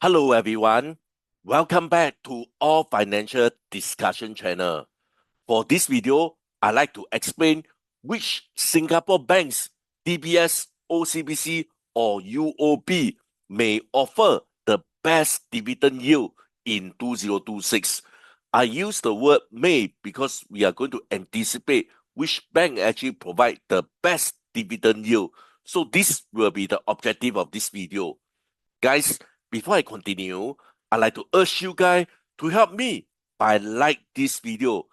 Hello everyone, welcome back to All Financial Discussion channel. For this video, I'd like to explain which Singapore banks, DBS, OCBC or UOB may offer the best dividend yield in 2026. I use the word may because we are going to anticipate which bank actually provide the best dividend yield. So this will be the objective of this video. Guys, before I continue, I'd like to urge you guys to help me by like this video.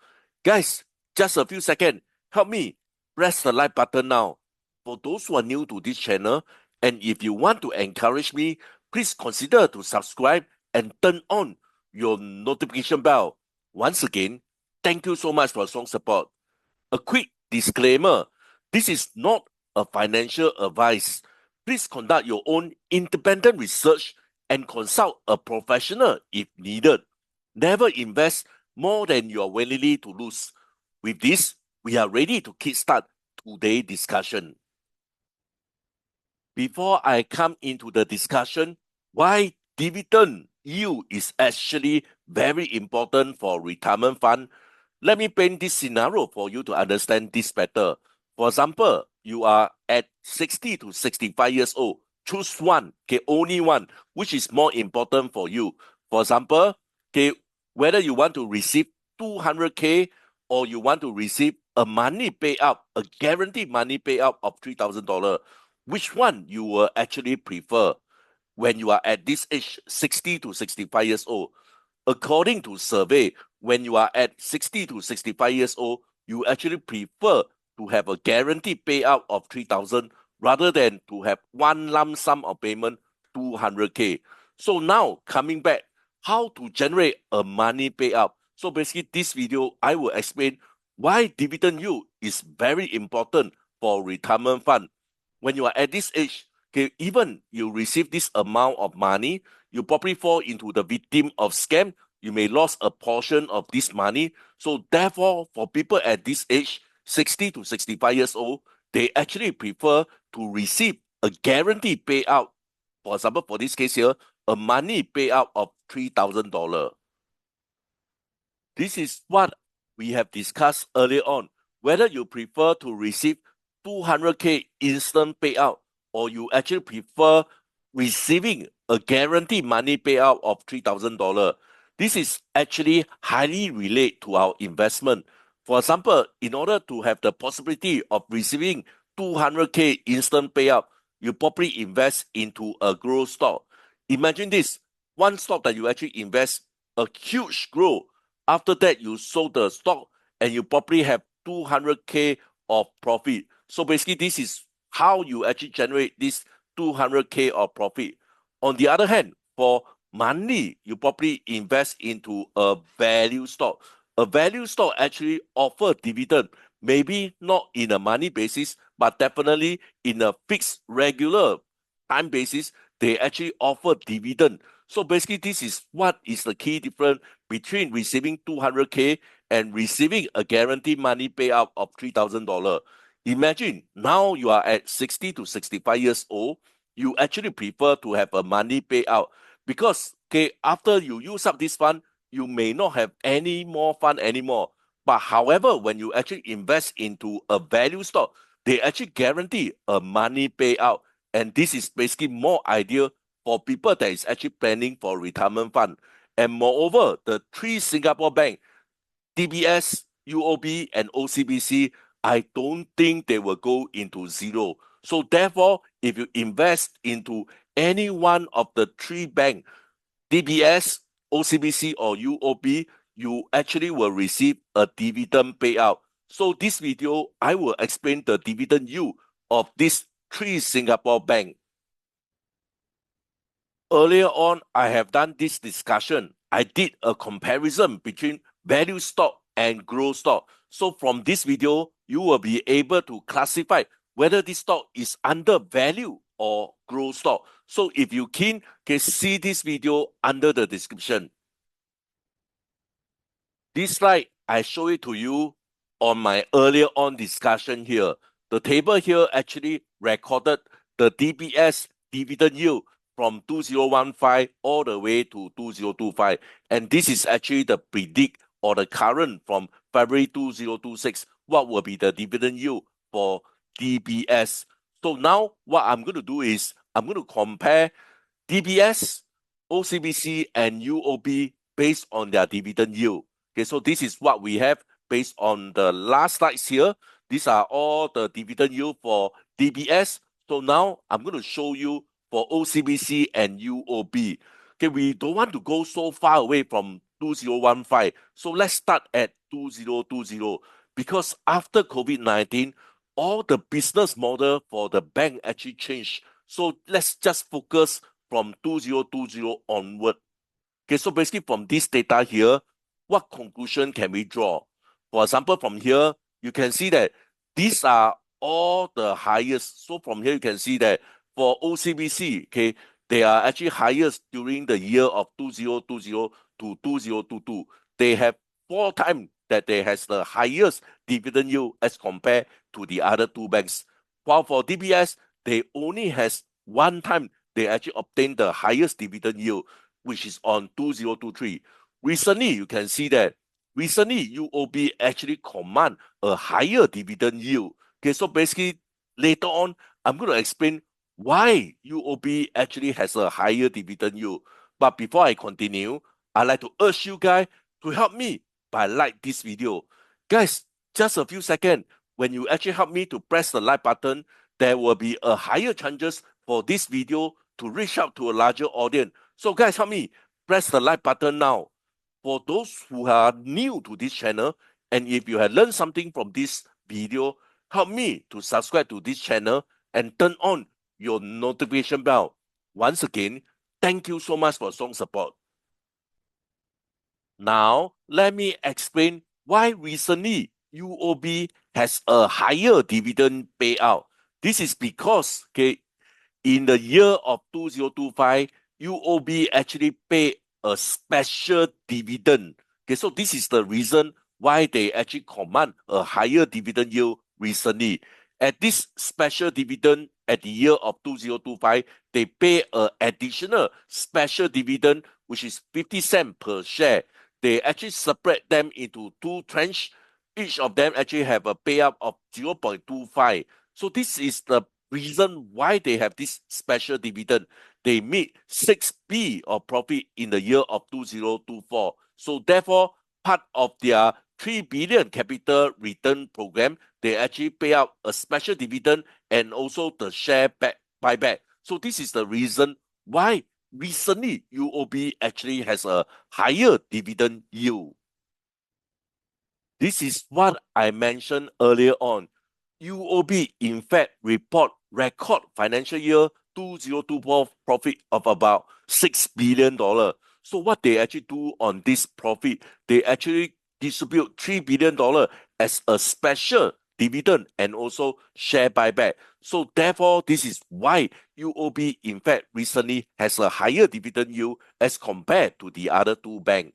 Guys, just a few seconds, help me press the like button now. For those who are new to this channel, and if you want to encourage me, please consider to subscribe and turn on your notification bell. Once again, thank you so much for strong support. A quick disclaimer, this is not a financial advice. Please conduct your own independent research and consult a professional if needed. Never invest more than you are willing to lose. With this, we are ready to kickstart today's discussion. Before I come into the discussion, why dividend yield is actually very important for retirement fund, let me paint this scenario for you to understand this better. For example, you are at 60 to 65 years old. Choose one, okay, only one, which is more important for you. For example, okay, whether you want to receive 200K or you want to receive a money payout, a guaranteed money payout of $3,000, which one you will actually prefer when you are at this age, 60 to 65 years old? According to survey, when you are at 60 to 65 years old, you actually prefer to have a guaranteed payout of 3,000 rather than to have one lump sum of payment 200K. So now coming back, how to generate a money payout. So basically this video, I will explain why dividend yield is very important for retirement fund. When you are at this age, okay, even you receive this amount of money, you probably fall into the victim of scam. You may lose a portion of this money. So therefore, for people at this age, 60 to 65 years old, they actually prefer to receive a guaranteed payout. For example, for this case here, a money payout of $3,000. This is what we have discussed earlier on, whether you prefer to receive 200K instant payout or you actually prefer receiving a guaranteed money payout of $3,000. This is actually highly related to our investment. For example, in order to have the possibility of receiving 200K instant payout, you probably invest into a growth stock. Imagine this, one stock that you actually invest a huge growth. After that, you sold the stock and you probably have 200K of profit. So basically, this is how you actually generate this 200K of profit. On the other hand, for money, you probably invest into a value stock. A value stock actually offers dividend, maybe not in a money basis, but definitely in a fixed regular time basis, they actually offer dividend. So basically, this is what is the key difference between receiving 200K and receiving a guaranteed money payout of $3,000. Imagine now you are at 60 to 65 years old, you actually prefer to have a money payout because okay, after you use up this fund, you may not have any more fund anymore. But however, when you actually invest into a value stock, they actually guarantee a money payout. And this is basically more ideal for people that is actually planning for retirement fund. And moreover, the three Singapore bank, DBS, UOB, and OCBC, I don't think they will go into zero. So therefore, if you invest into any one of the three banks, DBS, OCBC, or UOB, you actually will receive a dividend payout. So this video, I will explain the dividend yield of these three Singapore banks. Earlier on, I have done this discussion. I did a comparison between value stock and growth stock. So from this video, you will be able to classify whether this stock is under value or growth stock. So if you can see this video under the description. This slide, I show it to you on my earlier on discussion here. The table here actually recorded the DBS dividend yield from 2015 all the way to 2025. And this is actually the predict or the current from February 2026, what will be the dividend yield for DBS. So now what I'm going to do is I'm going to compare DBS, OCBC, and UOB based on their dividend yield. Okay, so this is what we have based on the last slides here. These are all the dividend yield for DBS. So now I'm going to show you for OCBC and UOB. Okay, we don't want to go so far away from 2015. So let's start at 2020 because after COVID-19, all the business model for the bank actually changed. So let's just focus from 2020 onward. Okay, so basically from this data here, what conclusion can we draw? For example, from here, you can see that these are all the highest. So from here, you can see that for OCBC, okay, they are actually highest during the year of 2020 to 2022. They have 4 times that they has the highest dividend yield as compared to the other 2 banks. While for DBS, they only has 1 time they actually obtained the highest dividend yield, which is on 2023. Recently, you can see that UOB actually command a higher dividend yield. Okay, so basically later on, I'm going to explain why UOB actually has a higher dividend yield. But before I continue, I'd like to urge you guys to help me by like this video. Guys, just a few seconds, when you actually help me to press the like button, there will be a higher chances for this video to reach out to a larger audience. So guys, help me press the like button now. For those who are new to this channel, and if you have learned something from this video, help me to subscribe to this channel and turn on your notification bell. Once again, thank you so much for strong support. Now, let me explain why recently UOB has a higher dividend payout. This is because, okay, in the year of 2025, UOB actually paid a special dividend. Okay, so this is the reason why they actually command a higher dividend yield recently. At this special dividend at the year of 2025, they pay an additional special dividend, which is 50 cents per share. They actually separate them into 2 tranches. Each of them actually have a payout of 0.25. So this is the reason why they have this special dividend. They meet 6B of profit in the year of 2024. So therefore, part of their 3 billion capital return program, they actually pay out a special dividend and also the share buyback. So this is the reason why recently UOB actually has a higher dividend yield. This is what I mentioned earlier on. UOB, in fact, report record financial year 2024 profit of about $6 billion. So what they actually do on this profit, they actually distribute $3 billion as a special dividend and also share buyback. So therefore, this is why UOB, in fact, recently has a higher dividend yield as compared to the other 2 banks.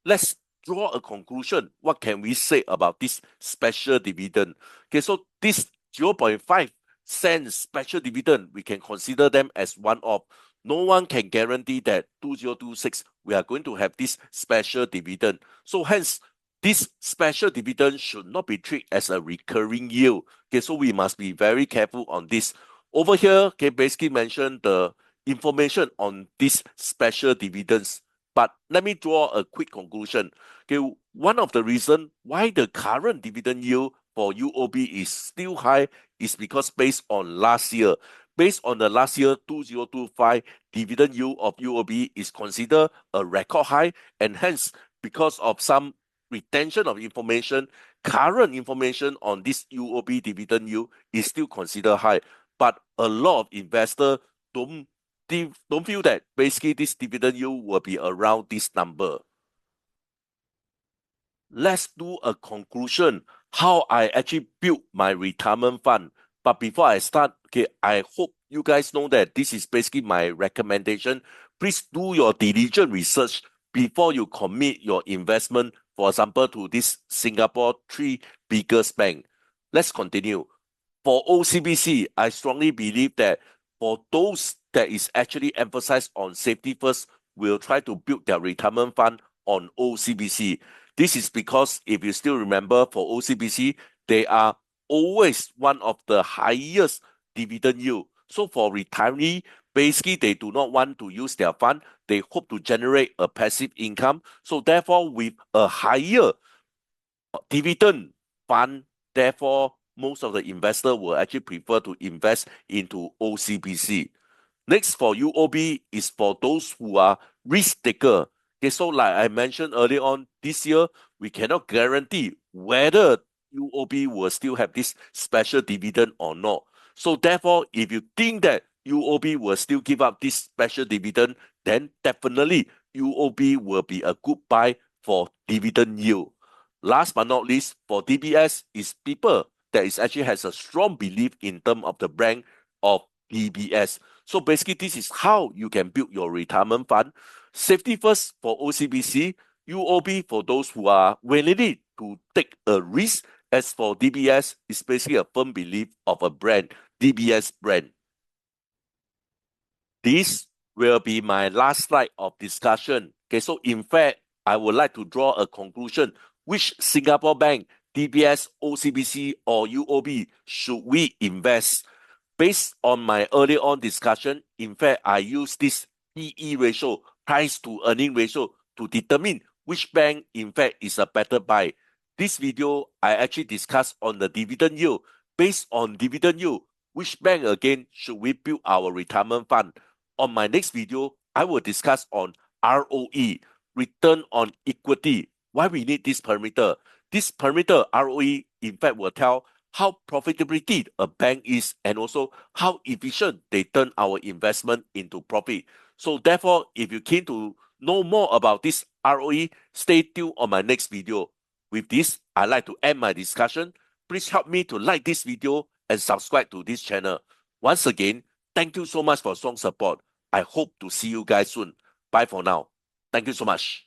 Let's draw a conclusion. What can we say about this special dividend? Okay, so this 0.5 cents special dividend, we can consider them as one-off. No one can guarantee that 2026 we are going to have this special dividend. So hence, this special dividend should not be treated as a recurring yield. Okay, so we must be very careful on this. Over here, okay, basically mention the information on these special dividends. But let me draw a quick conclusion. Okay, one of the reasons why the current dividend yield for UOB is still high is because based on last year. Based on the last year 2025 dividend yield of UOB is considered a record high, and hence because of some retention of information, current information on this UOB dividend yield is still considered high. But a lot of investors don't feel that basically this dividend yield will be around this number. Let's do a conclusion how I actually built my retirement fund. But before I start, okay, I hope you guys know that this is basically my recommendation. Please do your diligent research before you commit your investment, for example, to this Singapore 3 biggest bank. Let's continue. For OCBC, I strongly believe that for those that is actually emphasized on safety first will try to build their retirement fund on OCBC. This is because if you still remember for OCBC, they are always one of the highest dividend yield. So for retiree, basically they do not want to use their fund. They hope to generate a passive income. So therefore, with a higher dividend fund, therefore, most of the investor will actually prefer to invest into OCBC. Next for UOB is for those who are risk taker. Okay, so like I mentioned earlier on, this year we cannot guarantee whether UOB will still have this special dividend or not. So therefore, if you think that UOB will still give up this special dividend, then definitely UOB will be a good buy for dividend yield. Last but not least, for DBS is people that is actually has a strong belief in terms of the brand of DBS. So basically, this is how you can build your retirement fund. Safety first for OCBC, UOB for those who are willing to take a risk. As for DBS, it's basically a firm belief of a brand, DBS brand. This will be my last slide of discussion. Okay, so in fact, I would like to draw a conclusion. Which Singapore bank, DBS, OCBC, or UOB should we invest? Based on my earlier on discussion, in fact, I use this PE ratio, price to earning ratio, to determine which bank, in fact, is a better buy. This video, I actually discussed on the dividend yield. Based on dividend yield, which bank again should we build our retirement fund? On my next video, I will discuss on ROE, return on equity. Why we need this parameter? This parameter, ROE, in fact, will tell how profitability a bank is and also how efficient they turn our investment into profit. So therefore, if you're keen to know more about this ROE, stay tuned on my next video. With this, I'd like to end my discussion. Please help me to like this video and subscribe to this channel. Once again, thank you so much for strong support. I hope to see you guys soon. Bye for now. Thank you so much.